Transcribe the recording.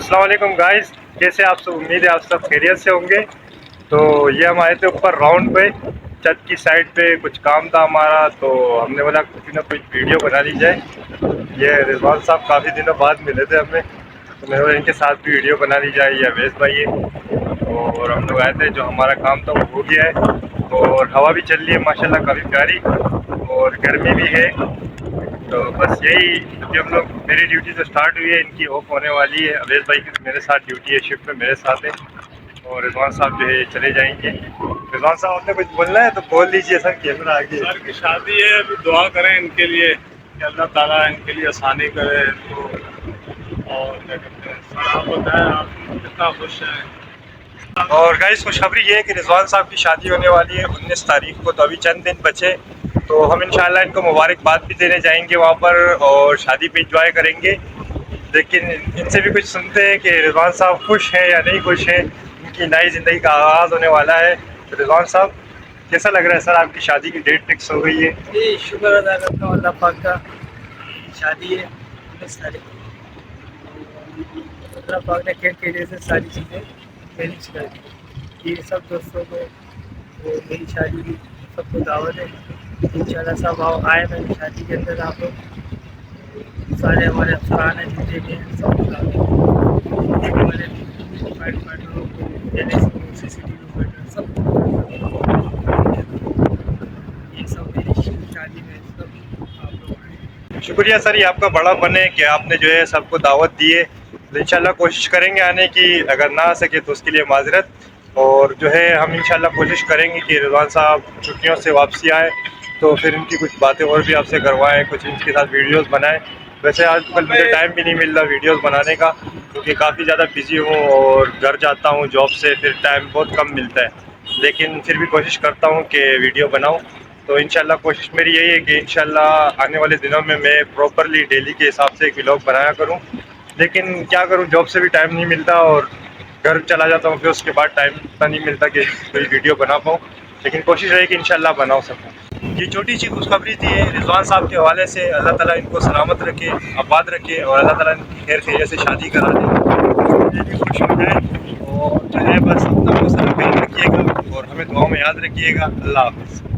अस्सलाम वालेकुम गाइस, कैसे आप सब। उम्मीद है आप सब खैरियत से होंगे। तो ये हम आए थे ऊपर राउंड पे, छत की साइड पे कुछ काम था हमारा, तो हमने बोला कुछ ना कुछ वीडियो बना ली जाए। ये रिजवान साहब काफ़ी दिनों बाद मिले थे हमें, तो मैंने बोला इनके साथ भी वीडियो बना ली जाए। ये अवैस भाई है और हम लोग आए थे, जो हमारा काम था वो हो गया है और हवा भी चल रही है माशाल्लाह काफ़ी प्यारी, और गर्मी भी है। तो बस यही, अभी हम लोग, मेरी ड्यूटी तो स्टार्ट हुई है, इनकी ऑफ होने वाली है। अवैस भाई की मेरे साथ ड्यूटी है, शिफ्ट में मेरे साथ है, और रिजवान साहब जो है चले जाएंगे। रिजवान साहब आपने कुछ बोलना है तो बोल लीजिए सर, कैमरा आगे। सर की शादी है, अभी दुआ करें इनके लिए कि अल्लाह ताला इनके लिए आसानी करे। तो और क्या कहते हैं सर, आप बताएं आप कितना खुश हैं। और गाइस खुशखबरी ये है कि रिजवान साहब की शादी होने वाली है 19 तारीख को, तो अभी चंद दिन बचे, तो हम इंशाल्लाह इनको मुबारकबाद भी देने जाएंगे वहाँ पर और शादी पे इंजॉय करेंगे। लेकिन इनसे भी कुछ सुनते हैं कि रिजवान साहब खुश हैं या नहीं खुश हैं, इनकी नई ज़िंदगी का आगाज़ होने वाला है। तो रिजवान साहब, कैसा लग रहा है सर, आपकी शादी की डेट फिक्स हो गई है? जी शुक्र अदा करता हूँ अल्लाह पाक का। शादी है 19 तारीख को। अल्लाह पाक ने खेल खेले से सारी चीज़ें मैनेज कर दी। ये सब दोस्तों को वो मेरी शादी की सबको दावत है। इंशाल्लाह सब आओ आए मेरी शादी के अंदर। आप लोग सारे हमारे अफसरान हैं जितने भी हैं सबको दावत हमारे CCTV सब ये सब मेरी शादी में सब आप लोग आए। शुक्रिया सर, ये आपका बड़ा मन है कि आपने जो है सबको दावत दी है। तो इंशाल्लाह कोशिश करेंगे आने की, अगर ना आ सके तो उसके लिए माजरत। और जो है हम इंशाल्लाह कोशिश करेंगे कि रिजवान साहब छुट्टियों से वापसी आए तो फिर इनकी कुछ बातें और भी आपसे करवाएं, कुछ इनके साथ वीडियोस बनाएं। वैसे आजकल मुझे टाइम भी नहीं मिल रहा वीडियोस बनाने का, क्योंकि काफ़ी ज़्यादा बिजी हूँ और घर जाता हूँ जॉब से, फिर टाइम बहुत कम मिलता है। लेकिन फिर भी कोशिश करता हूँ कि वीडियो बनाऊँ। तो इंशाल्लाह कोशिश मेरी यही है कि इंशाल्लाह आने वाले दिनों में मैं प्रॉपरली डेली के हिसाब से एक व्लॉग बनाया करूं। लेकिन क्या करूं, जॉब से भी टाइम नहीं मिलता और घर चला जाता हूं, फिर उसके बाद टाइम इतना नहीं मिलता कि कोई वीडियो बना पाऊं। लेकिन कोशिश रही कि इंशाल्लाह बना सकूं। ये छोटी सी खुशखबरी थी रिजवान साहब के हवाले से। अल्लाह ताला इनको सलामत रखे, आबाद रखे, और अल्लाह ताला इनकी खैर खैरियत से शादी करा दे। ये भी खुश हो जाए, और जो है बस अपना हौसला कायम रखिएगा और हमें दुआ में याद रखिएगा। अल्लाह हाफ़िज़।